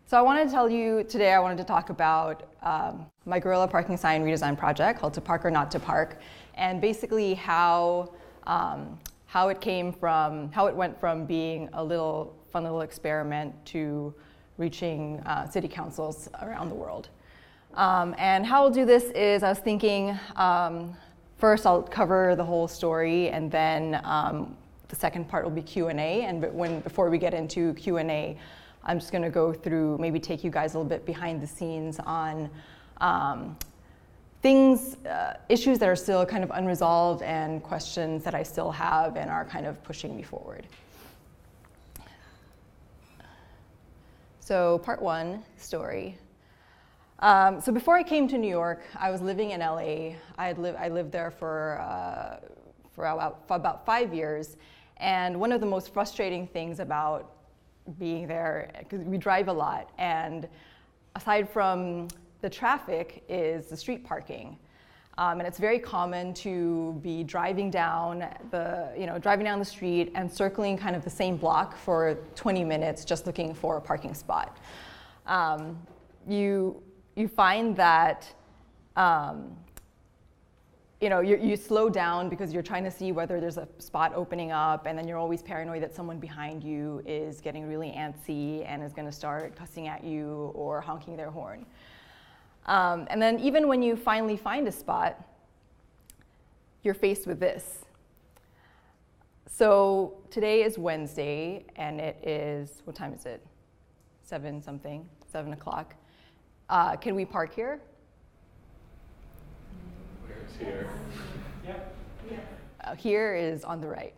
So I wanted to tell you today, I wanted to talk about my guerrilla parking sign redesign project called To Park or Not to Park, and basically how it went from being a fun little experiment to reaching city councils around the world. And how I'll do this is I was thinking, first I'll cover the whole story, and then the second part will be Q&A. And before we get into Q&A, I'm just going to go through, maybe take you guys a little bit behind the scenes on issues that are still kind of unresolved and questions that I still have and are kind of pushing me forward. So part one, story. So before I came to New York, I was living in LA. I lived there for about 5 years. And one of the most frustrating things about being there, because we drive a lot, and aside from the traffic is the street parking. And it's very common to be driving down the street and circling kind of the same block for 20 minutes just looking for a parking spot. You find that you slow down because you're trying to see whether there's a spot opening up, and then you're always paranoid that someone behind you is getting really antsy and is going to start cussing at you or honking their horn. And then even when you finally find a spot, you're faced with this. So today is Wednesday, and it is, what time is it? 7 o'clock. Can we park here? Where's here? Yep. Here is on the right.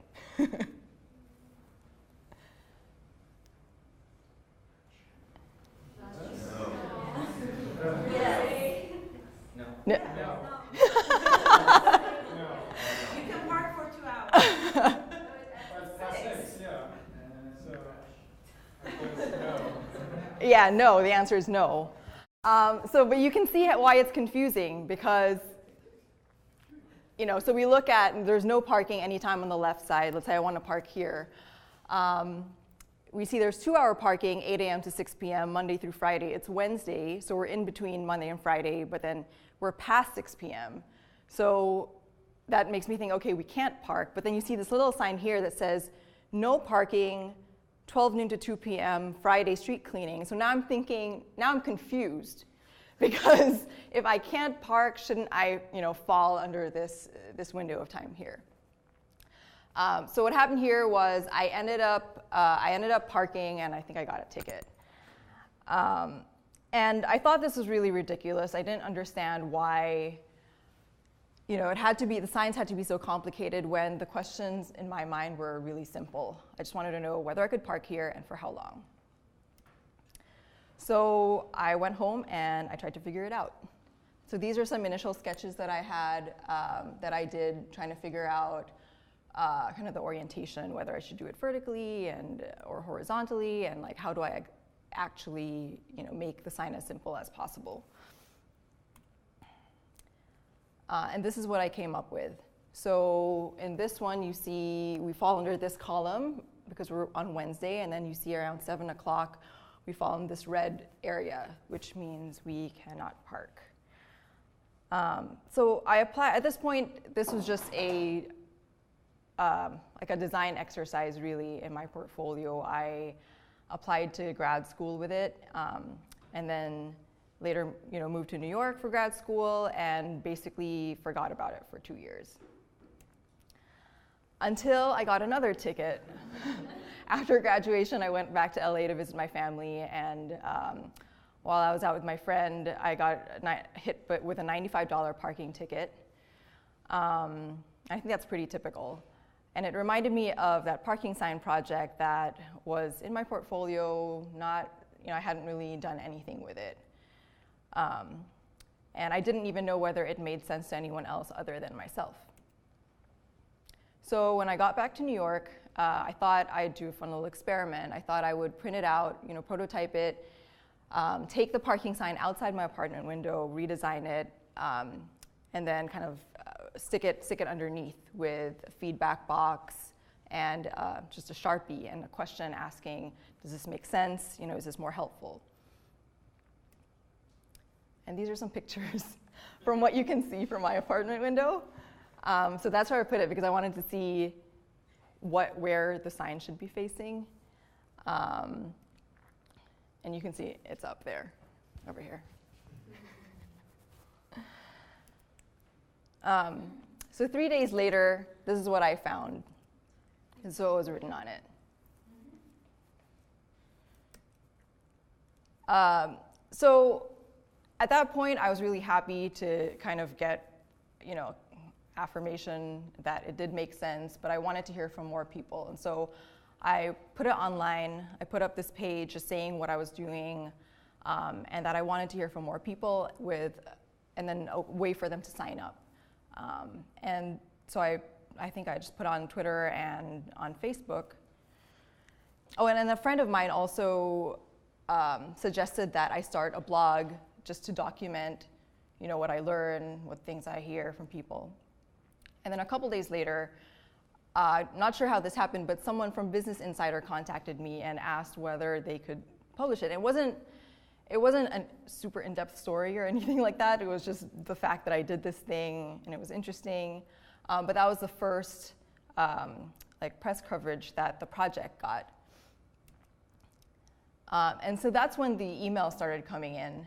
No. You can park for 2 hours. That's 6, yeah. So, I guess no. Yeah, no, the answer is no. But you can see why it's confusing, because, so we look at, there's no parking anytime on the left side. Let's say I want to park here. We see there's 2-hour parking, 8 a.m. to 6 p.m., Monday through Friday. It's Wednesday, so we're in between Monday and Friday, but then we're past 6 p.m. So that makes me think, okay, we can't park. But then you see this little sign here that says, no parking, 12 noon to 2 p.m., Friday street cleaning. So now I'm confused, because if I can't park, shouldn't I, fall under this window of time here? So what happened here was I ended up parking, and I think I got a ticket. And I thought this was really ridiculous. I didn't understand why, the signs had to be so complicated when the questions in my mind were really simple. I just wanted to know whether I could park here and for how long. So I went home and I tried to figure it out. So these are some initial sketches that I had, that I did trying to figure out kind of the orientation, whether I should do it vertically or horizontally, and like how do I actually make the sign as simple as possible. And this is what I came up with. So in this one, you see we fall under this column because we're on Wednesday, and then you see around 7 o'clock, we fall in this red area, which means we cannot park. So at this point, this was just like a design exercise really in my portfolio. I applied to grad school with it, and then later moved to New York for grad school and basically forgot about it for 2 years. Until I got another ticket. After graduation, I went back to LA to visit my family, and while I was out with my friend, I got hit with a $95 parking ticket. I think that's pretty typical. And it reminded me of that parking sign project that was in my portfolio, I hadn't really done anything with it. And I didn't even know whether it made sense to anyone else other than myself. So when I got back to New York, I thought I'd do a fun little experiment. I thought I would print it out, prototype it, take the parking sign outside my apartment window, redesign it, and then kind of stick it underneath with a feedback box and just a Sharpie and a question asking, does this make sense? Is this more helpful? And these are some pictures from what you can see from my apartment window. So that's where I put it because I wanted to see where the sign should be facing. And you can see it's up there, over here. So 3 days later, this is what I found. And so it was written on it. So at that point, I was really happy to kind of get, affirmation that it did make sense, but I wanted to hear from more people. And so I put it online. I put up this page just saying what I was doing, and that I wanted to hear from more people and then a way for them to sign up. And so I think I just put on Twitter and on Facebook. Oh, and then a friend of mine also suggested that I start a blog just to document, what I learn, what things I hear from people. And then a couple days later, not sure how this happened, but someone from Business Insider contacted me and asked whether they could publish it. It wasn't a super in-depth story or anything like that. It was just the fact that I did this thing and it was interesting. But that was the first press coverage that the project got. And so that's when the email started coming in.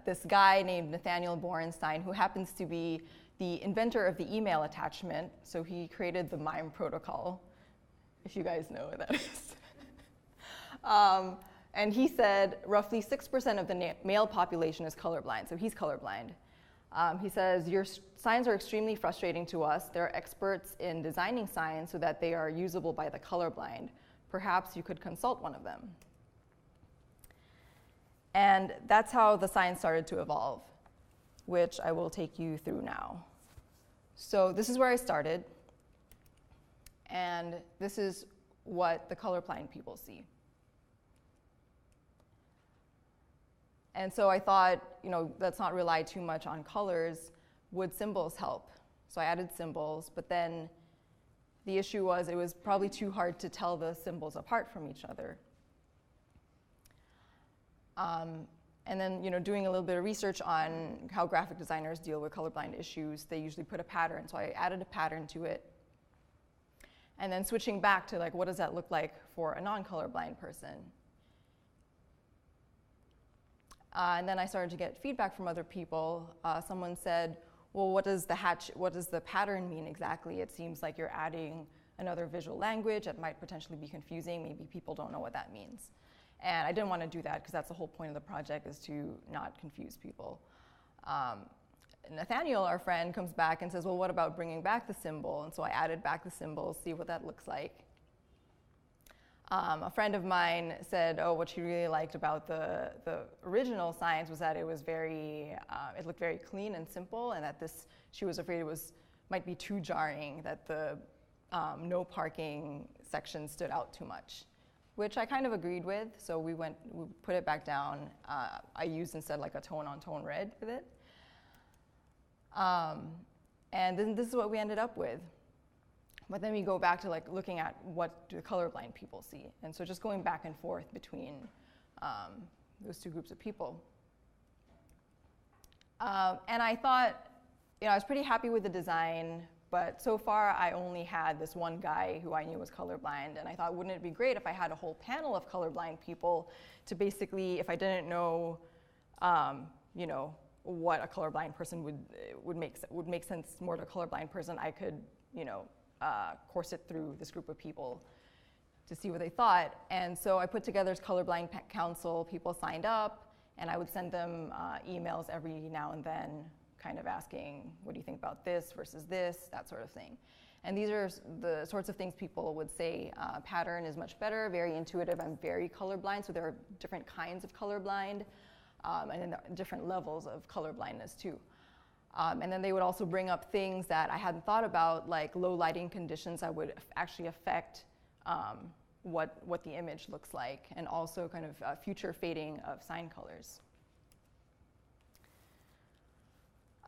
This guy named Nathaniel Borenstein, who happens to be the inventor of the email attachment, so he created the MIME protocol, if you guys know what that is. And he said roughly 6% of the male population is colorblind, so he's colorblind. He says, your signs are extremely frustrating to us. They're experts in designing signs so that they are usable by the colorblind. Perhaps you could consult one of them. And that's how the sign started to evolve, which I will take you through now. So this is where I started, and this is what the colorblind people see. And so I thought, let's not rely too much on colors. Would symbols help? So I added symbols, but then the issue was it was probably too hard to tell the symbols apart from each other. And then, doing a little bit of research on how graphic designers deal with colorblind issues, they usually put a pattern. So I added a pattern to it. And then switching back to what does that look like for a non-colorblind person? And then I started to get feedback from other people. Someone said, well, what does the pattern mean exactly? It seems like you're adding another visual language that might potentially be confusing. Maybe people don't know what that means. And I didn't want to do that because that's the whole point of the project, is to not confuse people. Nathaniel, our friend, comes back and says, well, what about bringing back the symbol? And so I added back the symbol, see what that looks like. A friend of mine said, what she really liked about the original signs was that it was it looked very clean and simple, and that she was afraid it might be too jarring, that the no parking section stood out too much, which I kind of agreed with. So we put it back down. I used instead a tone-on-tone red with it. And then this is what we ended up with. But then we go back to looking at what do the colorblind people see. And so just going back and forth between those two groups of people. And I thought, I was pretty happy with the design, but so far I only had this one guy who I knew was colorblind. And I thought, wouldn't it be great if I had a whole panel of colorblind people to basically, if I didn't know, what a colorblind person would make sense more to a colorblind person, I could, course it through this group of people to see what they thought. And so I put together this colorblind council. People signed up, and I would send them emails every now and then, kind of asking, what do you think about this versus this, that sort of thing. And these are the sorts of things people would say. Pattern is much better, very intuitive. I'm very colorblind, so there are different kinds of colorblind, and then there are different levels of colorblindness too. And then they would also bring up things that I hadn't thought about, like low lighting conditions that would actually affect what the image looks like, and also kind of future fading of sign colors.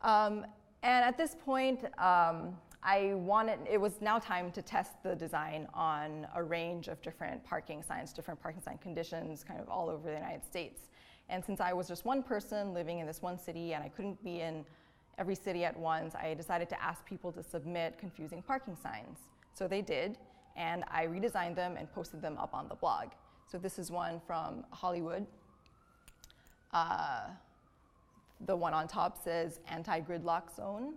And at this point, it was now time to test the design on a range of different parking signs, different parking sign conditions, kind of all over the United States. And since I was just one person living in this one city and I couldn't be in every city at once, I decided to ask people to submit confusing parking signs. So they did, and I redesigned them and posted them up on the blog. So this is one from Hollywood. The one on top says anti-gridlock zone.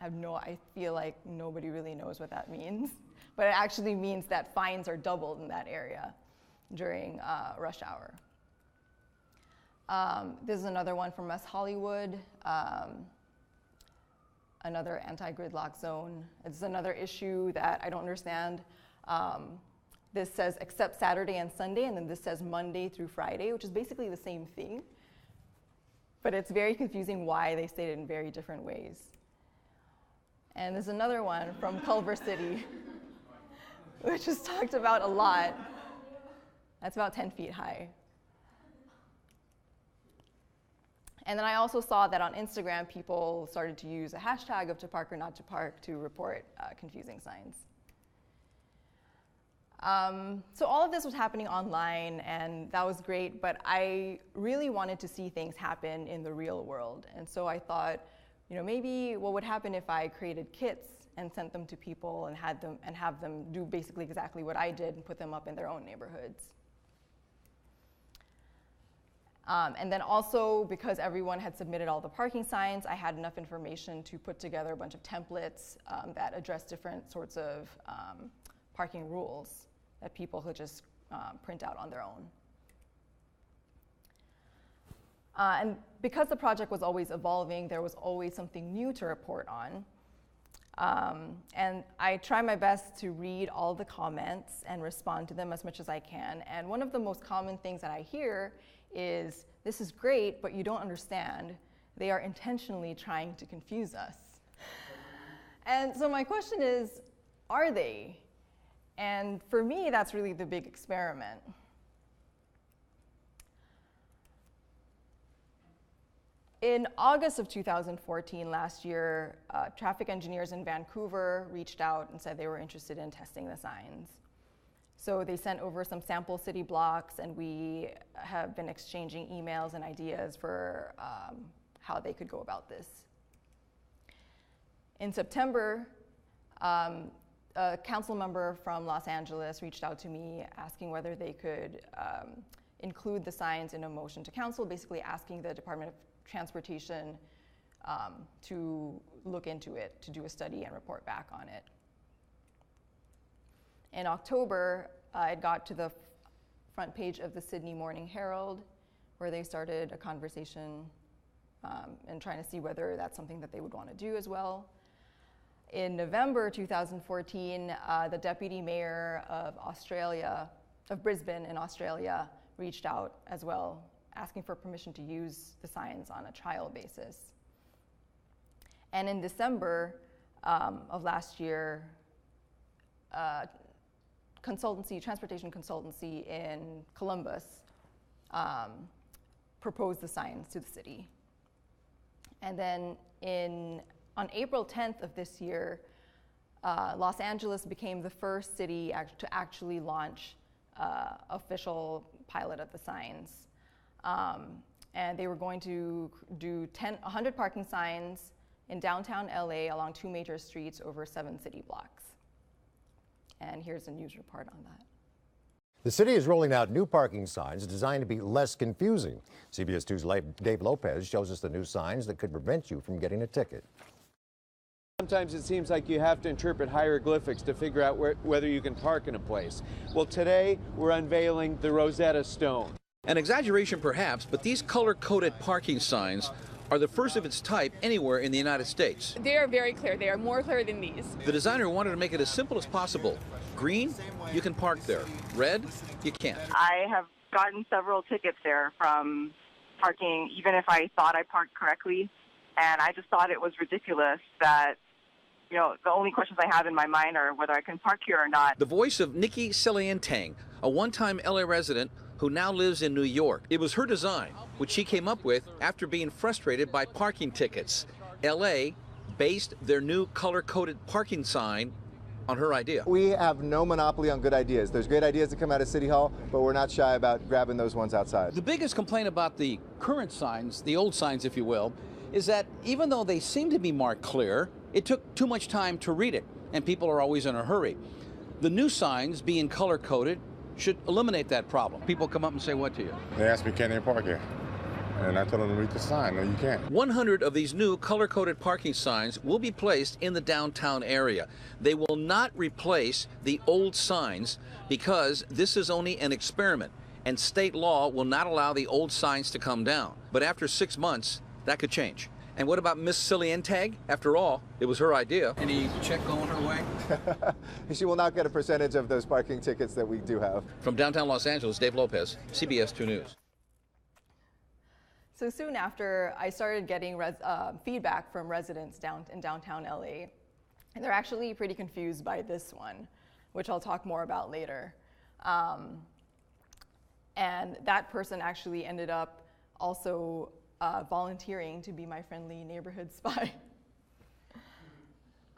I feel like nobody really knows what that means, but it actually means that fines are doubled in that area during rush hour. This is another one from West Hollywood, another anti-gridlock zone. It's another issue that I don't understand. This says except Saturday and Sunday, and then this says Monday through Friday, which is basically the same thing. But it's very confusing why they state it in very different ways. And there's another one from Culver City, which is talked about a lot. That's about 10 feet high. And then I also saw that on Instagram, people started to use a hashtag of to park or not to park to report confusing signs. So all of this was happening online, and that was great, but I really wanted to see things happen in the real world. And so I thought, maybe what would happen if I created kits and sent them to people and have them do basically exactly what I did and put them up in their own neighborhoods. And then also, because everyone had submitted all the parking signs, I had enough information to put together a bunch of templates that address different sorts of parking rules that people could just print out on their own. And because the project was always evolving, there was always something new to report on. And I try my best to read all the comments and respond to them as much as I can. And one of the most common things that I hear is, this is great, but you don't understand. They are intentionally trying to confuse us. And so my question is, are they? And for me, that's really the big experiment. In August of 2014, last year, traffic engineers in Vancouver reached out and said they were interested in testing the signs. So they sent over some sample city blocks, and we have been exchanging emails and ideas for how they could go about this. In September, a council member from Los Angeles reached out to me asking whether they could include the signs in a motion to council, basically asking the Department of Transportation to look into it, to do a study and report back on it. In October, it got to the front page of the Sydney Morning Herald, where they started a conversation and trying to see whether that's something that they would want to do as well. In November 2014, the deputy mayor of Brisbane in Australia reached out as well, asking for permission to use the signs on a trial basis. And in December of last year, transportation consultancy in Columbus proposed the signs to the city. And then on April 10th of this year, Los Angeles became the first city to actually launch official pilot of the signs. And they were going to do 100 parking signs in downtown LA along 2 major streets over 7 city blocks. And here's a news report on that. The city is rolling out new parking signs designed to be less confusing. CBS 2's Dave Lopez shows us the new signs that could prevent you from getting a ticket. Sometimes it seems like you have to interpret hieroglyphics to figure out whether you can park in a place. Well, today we're unveiling the Rosetta Stone. An exaggeration perhaps, but these color-coded parking signs are the first of its type anywhere in the United States. They are very clear. They are more clear than these. The designer wanted to make it as simple as possible. Green, you can park there. Red, you can't. I have gotten several tickets there from parking, even if I thought I parked correctly. And I just thought it was ridiculous that, the only questions I have in my mind are whether I can park here or not. The voice of Nikki Sylianteng, a one-time LA resident who now lives in New York. It was her design, which she came up with after being frustrated by parking tickets. LA based their new color-coded parking sign on her idea. We have no monopoly on good ideas. There's great ideas that come out of City Hall, but we're not shy about grabbing those ones outside. The biggest complaint about the current signs, the old signs if you will, is that even though they seem to be marked clear, it took too much time to read it, and people are always in a hurry. The new signs, being color-coded, should eliminate that problem. People come up and say what to you? They asked me, can they park here? And I told them to read the sign. No, you can't. 100 of these new color-coded parking signs will be placed in the downtown area. They will not replace the old signs because this is only an experiment, and state law will not allow the old signs to come down. But after 6 months, that could change. And what about Miss Sylianteng? After all, it was her idea. Any check going her way? She will not get a percentage of those parking tickets that we do have. From downtown Los Angeles, Dave Lopez, CBS 2 News. So soon after, I started getting feedback from residents in downtown LA. And they're actually pretty confused by this one, which I'll talk more about later. And that person actually ended up also volunteering to be my friendly neighborhood spy.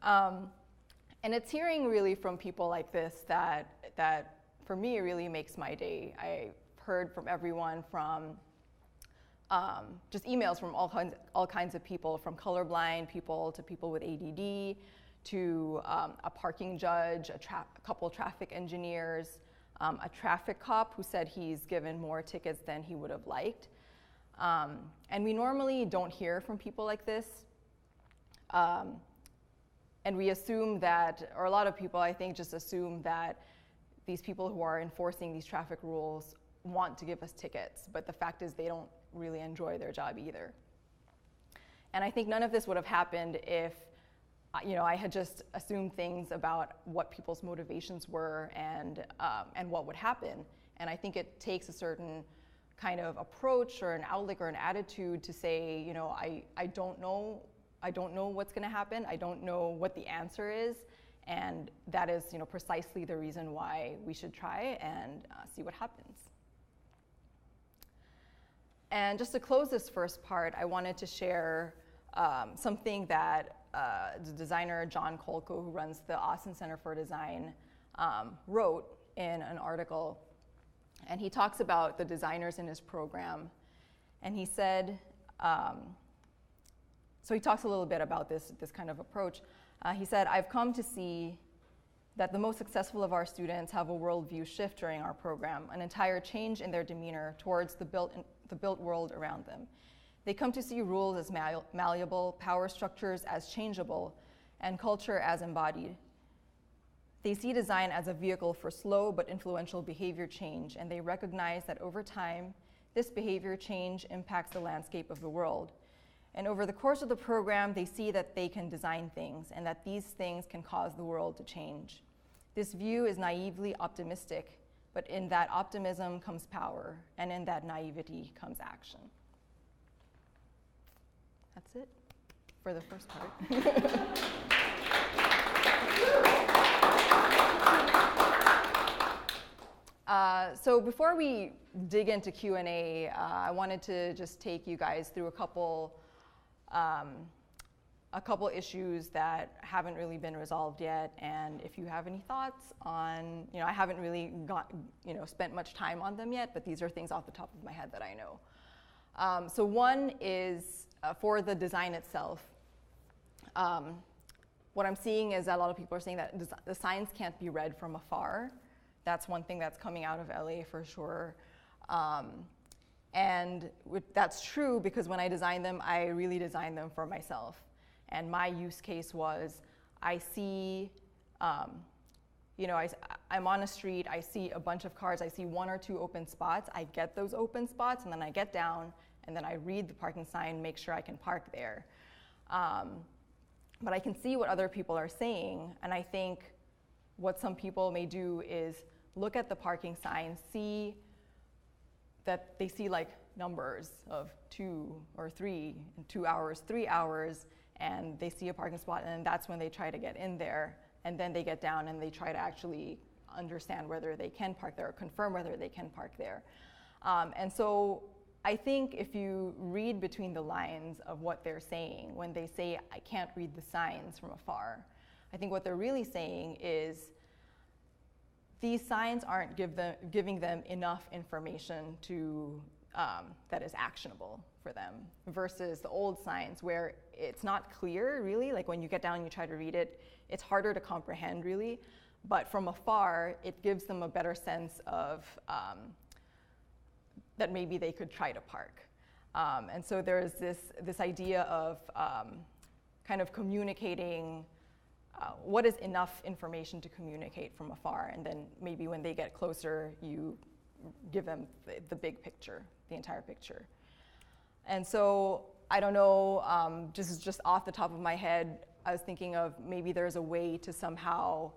And it's hearing really from people like this that for me really makes my day. I've heard from everyone from just emails from all kinds of people, from colorblind people to people with ADD, to a parking judge, a couple traffic engineers, a traffic cop who said he's given more tickets than he would have liked. And we normally don't hear from people like this. And we assume that, or a lot of people I think just assume that these people who are enforcing these traffic rules want to give us tickets, but the fact is they don't really enjoy their job either. And I think none of this would have happened if I had just assumed things about what people's motivations were and what would happen. And I think it takes a certain kind of approach or an outlook or an attitude to say, I don't know what's going to happen. I don't know what the answer is, and that is, precisely the reason why we should try and see what happens. And just to close this first part, I wanted to share something that the designer John Kolko, who runs the Austin Center for Design, wrote in an article. And he talks about the designers in his program. And he said, so he talks a little bit about this kind of approach. He said, I've come to see that the most successful of our students have a worldview shift during our program, an entire change in their demeanor towards the built world around them. They come to see rules as malleable, power structures as changeable, and culture as embodied. They see design as a vehicle for slow but influential behavior change, and they recognize that over time, this behavior change impacts the landscape of the world. And over the course of the program, they see that they can design things and that these things can cause the world to change. This view is naively optimistic, but in that optimism comes power, and in that naivety comes action. That's it for the first part. So before we dig into Q&A, I wanted to just take you guys through a couple issues that haven't really been resolved yet, and if you have any thoughts on, I haven't really spent much time on them yet, but these are things off the top of my head that I know. So one is for the design itself. What I'm seeing is that a lot of people are saying that the signs can't be read from afar. That's one thing that's coming out of LA for sure. And that's true because when I design them, I really design them for myself. And my use case was, I see, I'm on a street, I see a bunch of cars, I see one or two open spots, I get those open spots, and then I get down, and then I read the parking sign, make sure I can park there. But I can see what other people are saying, and I think what some people may do is look at the parking sign, see that they see like numbers of 2 or 3, 2 hours, 3 hours, and they see a parking spot, and that's when they try to get in there, and then they get down and they try to actually understand whether they can park there or confirm whether they can park there. And so I think if you read between the lines of what they're saying, when they say, I can't read the signs from afar, I think what they're really saying is these signs aren't giving them enough information to, that is actionable for them, versus the old signs where it's not clear really, like when you get down and you try to read it, it's harder to comprehend really, but from afar it gives them a better sense of that maybe they could try to park. And so there's this idea of kind of communicating what is enough information to communicate from afar, and then maybe when they get closer, you give them the big picture, the entire picture. And so I don't know, just off the top of my head, I was thinking of maybe there's a way to somehow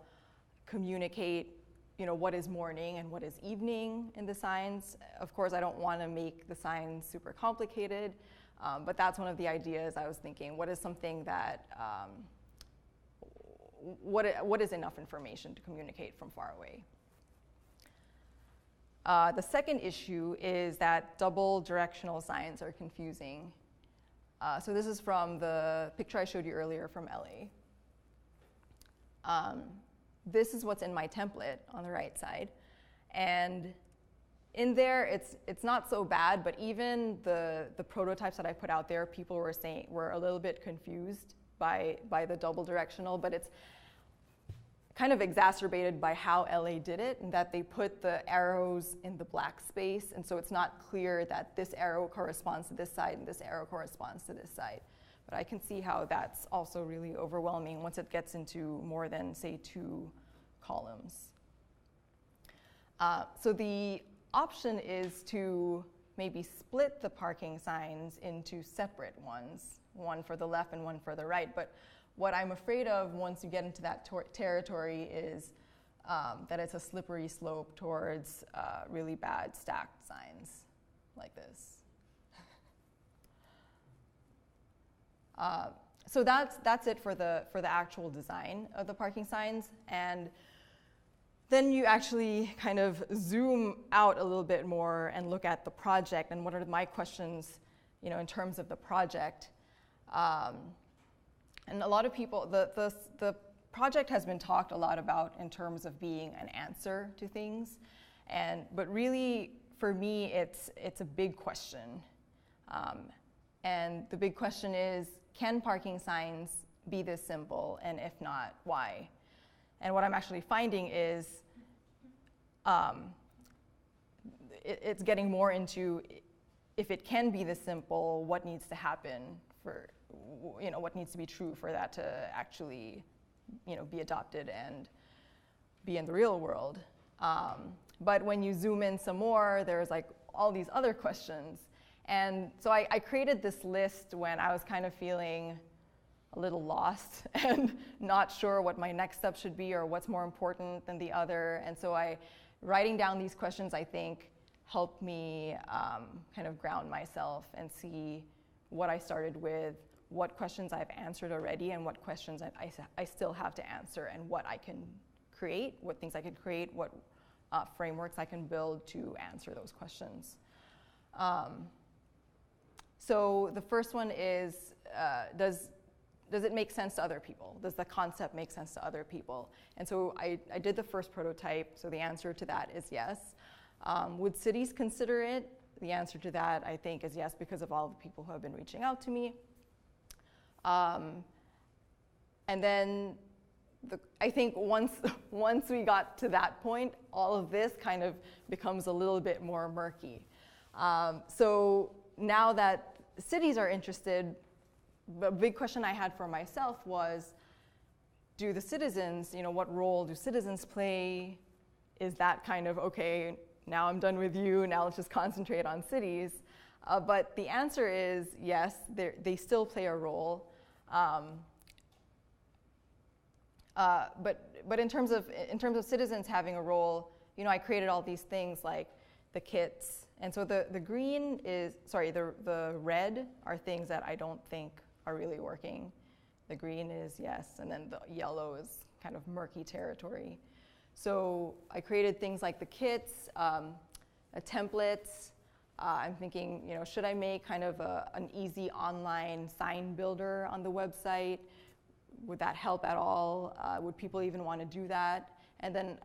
communicate, what is morning and what is evening in the signs. Of course, I don't want to make the signs super complicated, but that's one of the ideas I was thinking. What is something that, what is enough information to communicate from far away? The second issue is that double directional signs are confusing. So this is from the picture I showed you earlier from LA. This is what's in my template on the right side. And in there, it's not so bad, but even the prototypes that I put out there, people were a little bit confused by the double directional, but it's kind of exacerbated by how LA did it, and that they put the arrows in the black space, and so it's not clear that this arrow corresponds to this side and this arrow corresponds to this side. But I can see how that's also really overwhelming once it gets into more than, say, 2 columns. So the option is to maybe split the parking signs into separate ones, one for the left and one for the right. But what I'm afraid of once you get into that territory is that it's a slippery slope towards really bad stacked signs like this. So that's it for the actual design of the parking signs. And then you actually kind of zoom out a little bit more and look at the project and what are my questions, in terms of the project. And a lot of people, the project has been talked a lot about in terms of being an answer to things, but really for me it's a big question. And the big question is, can parking signs be this simple, and if not, why? And what I'm actually finding is it's getting more into, if it can be this simple, what needs to happen for, what needs to be true for that to actually, be adopted and be in the real world. But when you zoom in some more, there's like all these other questions. And so I created this list when I was kind of feeling a little lost and not sure what my next step should be or what's more important than the other. And so writing down these questions, I think, helped me kind of ground myself and see what I started with, what questions I've answered already, and what questions I still have to answer, and what I can create, what things I can create, what frameworks I can build to answer those questions. So the first one is, does it make sense to other people? Does the concept make sense to other people? And so I did the first prototype, so the answer to that is yes. Would cities consider it? The answer to that, I think, is yes, because of all the people who have been reaching out to me. And then I think once we got to that point, all of this kind of becomes a little bit more murky. So now that cities are interested, the big question I had for myself was, do the citizens, what role do citizens play? Is that kind of, okay, now I'm done with you, now let's just concentrate on cities? But the answer is yes, they still play a role. But in terms of citizens having a role, I created all these things like the kits. And so the green is, the red are things that I don't think are really working. The green is yes, and then the yellow is kind of murky territory. So I created things like the kits, templates. I'm thinking, should I make kind of an easy online sign builder on the website? would that help at all? Would people even want to do that? And then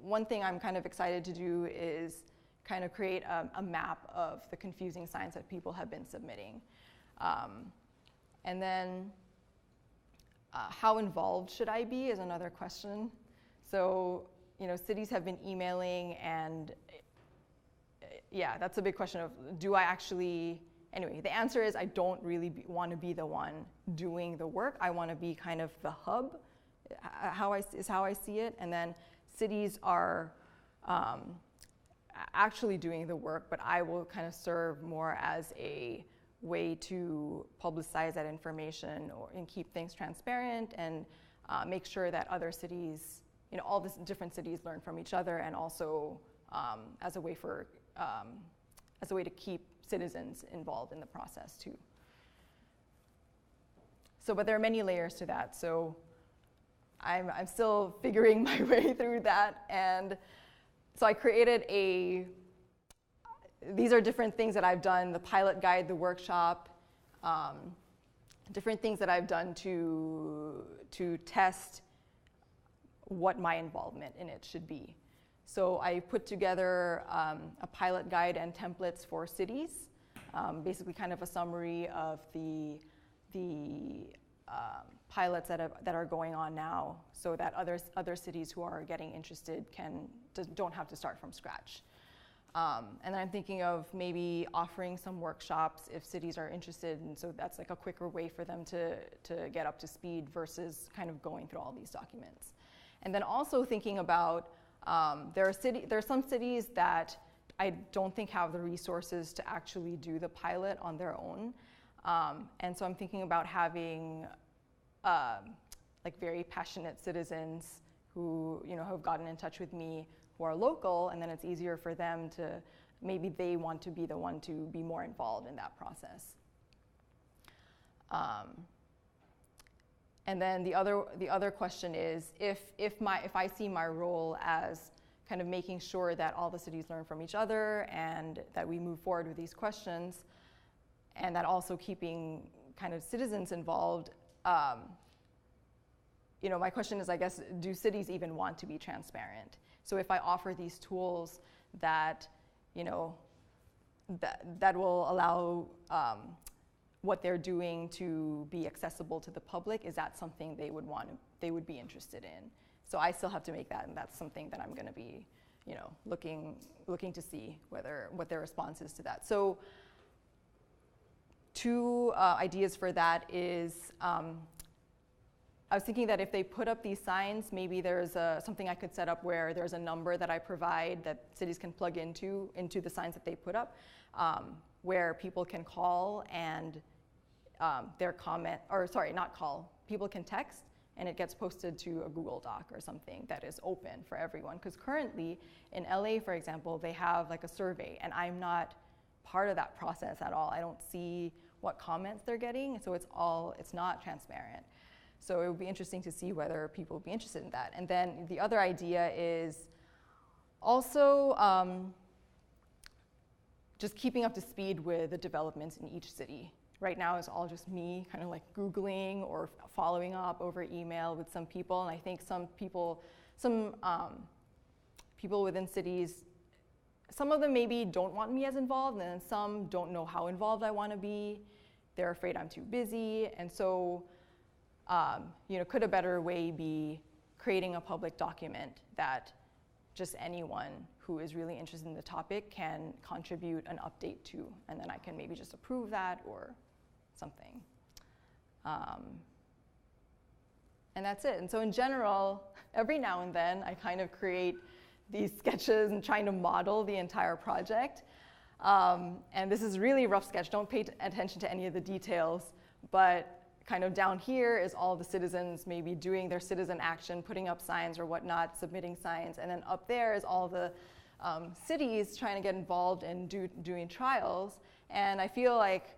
one thing I'm kind of excited to do is kind of create a map of the confusing signs that people have been submitting. And then how involved should I be is another question. So, cities have been emailing, and yeah, that's a big question of, do I actually, anyway, the answer is I don't really want to be the one doing the work. I want to be kind of the hub, how I see it. And then cities are actually doing the work, but I will kind of serve more as a way to publicize that information and keep things transparent and make sure that other cities, all these different cities learn from each other, and also as a way to keep citizens involved in the process too. So, but there are many layers to that. So I'm still figuring my way through that. And so I created these are different things that I've done, the pilot guide, the workshop, different things that I've done to test what my involvement in it should be. So I put together a pilot guide and templates for cities, basically kind of a summary of the pilots that are going on now, so that other cities who are getting interested don't have to start from scratch. And I'm thinking of maybe offering some workshops if cities are interested, and so that's like a quicker way for them to get up to speed versus kind of going through all these documents. And then also thinking about there are some cities that I don't think have the resources to actually do the pilot on their own. And so I'm thinking about having like very passionate citizens who have gotten in touch with me, who are local, and then it's easier for them to, maybe they want to be the one to be more involved in that process. And then the other question is, if I see my role as kind of making sure that all the cities learn from each other and that we move forward with these questions, and that also keeping kind of citizens involved, my question is, I guess, do cities even want to be transparent? So if I offer these tools that, that will allow what they're doing to be accessible to the public, is that something they would be interested in? So I still have to make that, and that's something that I'm going to be, looking to see what their response is to that. So two ideas for that is, I was thinking that if they put up these signs, maybe there's something I could set up where there's a number that I provide that cities can plug into the signs that they put up, where people can call and people can text, and it gets posted to a Google Doc or something that is open for everyone. Because currently in LA, for example, they have like a survey, and I'm not part of that process at all. I don't see what comments they're getting, so it's not transparent. So it would be interesting to see whether people would be interested in that. And then the other idea is also just keeping up to speed with the developments in each city. Right now it's all just me kind of like Googling or following up over email with some people. And I think some people within cities, some of them maybe don't want me as involved, and then some don't know how involved I want to be. They're afraid I'm too busy. And so could a better way be creating a public document that just anyone who is really interested in the topic can contribute an update to, and then I can maybe just approve that or something. And that's it. And so in general, every now and then I kind of create these sketches and trying to model the entire project. And this is really rough sketch. Don't pay attention to any of the details, but kind of down here is all the citizens maybe doing their citizen action, putting up signs or whatnot, submitting signs. And then up there is all the cities trying to get involved in doing trials. And I feel like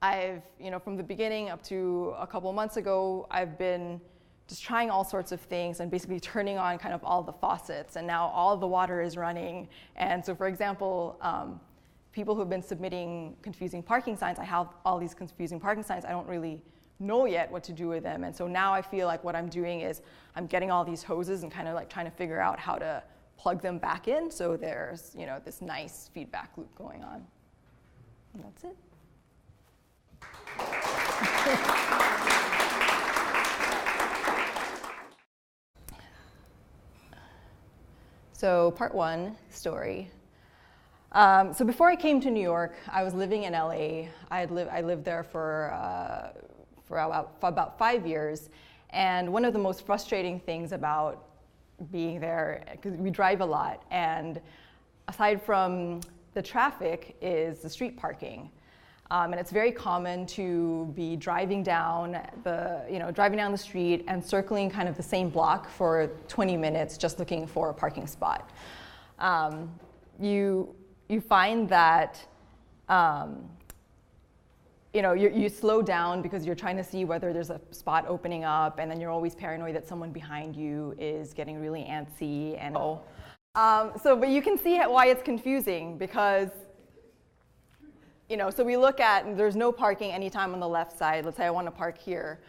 I've, from the beginning up to a couple months ago, I've been just trying all sorts of things and basically turning on kind of all the faucets, and now all the water is running. And so for example, people who have been submitting confusing parking signs, I have all these confusing parking signs. I don't really know yet what to do with them. And so now I feel like what I'm doing is I'm getting all these hoses and kind of like trying to figure out how to plug them back in so there's, you know, this nice feedback loop going on. And that's it. So part one, story. So before I came to New York, I was living in LA. I lived there for about 5 years. And one of the most frustrating things about being there, because we drive a lot, and aside from the traffic, is the street parking. And it's very common to be driving down the street and circling kind of the same block for 20 minutes just looking for a parking spot. You find that you slow down because you're trying to see whether there's a spot opening up, and then you're always paranoid that someone behind you is getting really antsy. And but you can see why it's confusing, because so we look at, there's no parking anytime on the left side. Let's say I want to park here.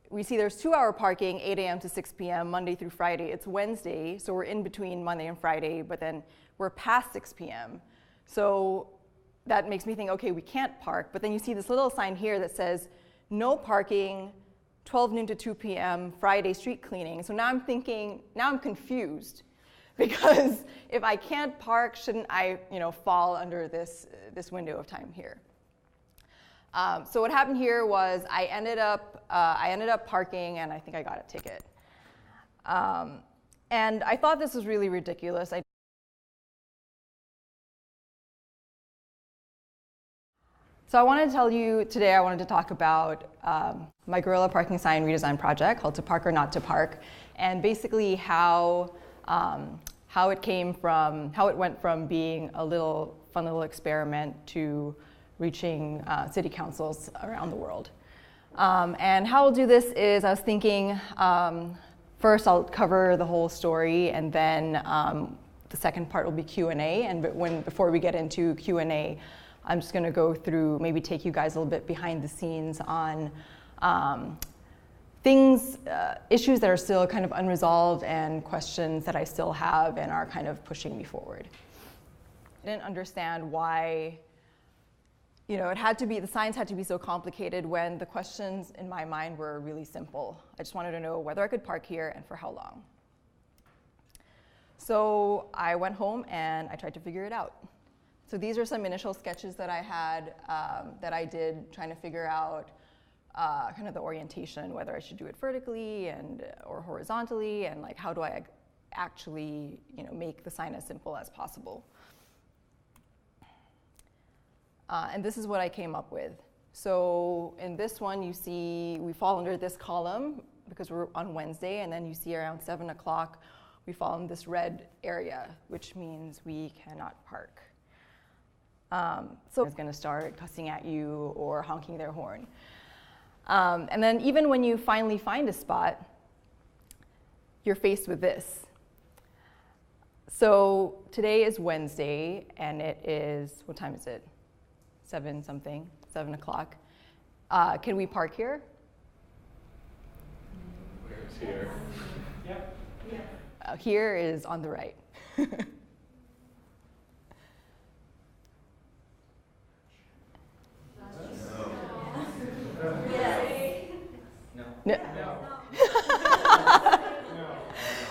We see there's 2-hour parking, 8 a.m. to 6 p.m., Monday through Friday. It's Wednesday, so we're in between Monday and Friday, but then we're past 6 p.m. So that makes me think, okay, we can't park. But then you see this little sign here that says, no parking, 12 noon to 2 p.m., Friday street cleaning. So now I'm confused. Because if I can't park, shouldn't I, fall under this window of time here? So what happened here was I ended up parking, and I think I got a ticket. And I thought this was really ridiculous. So I wanted to tell you today, I wanted to talk about my guerrilla parking sign redesign project called To Park or Not to Park, and basically how it went from being a fun little experiment to reaching city councils around the world. And how I'll do this is, I was thinking, first I'll cover the whole story, and then the second part will be Q&A. And before we get into Q&A, I'm just going to go through, maybe take you guys a little bit behind the scenes on issues that are still kind of unresolved and questions that I still have and are kind of pushing me forward. I didn't understand why, the signs had to be so complicated when the questions in my mind were really simple. I just wanted to know whether I could park here and for how long. So I went home and I tried to figure it out. So these are some initial sketches that I had, that I did trying to figure out kind of the orientation, whether I should do it vertically or horizontally, and like how do I actually make the sign as simple as possible. And this is what I came up with. So in this one, you see we fall under this column because we're on Wednesday, and then you see around 7 o'clock, we fall in this red area, which means we cannot park. So it's going to start cussing at you or honking their horn. And then even when you finally find a spot, you're faced with this. So today is Wednesday, and it is, what time is it? 7 o'clock. Can we park here? Where's here? Yep. Here is on the right. No. You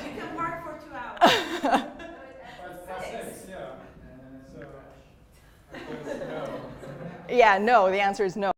can park for 2 hours. Past 6, yeah. So I guess no. Yeah, no, the answer is no.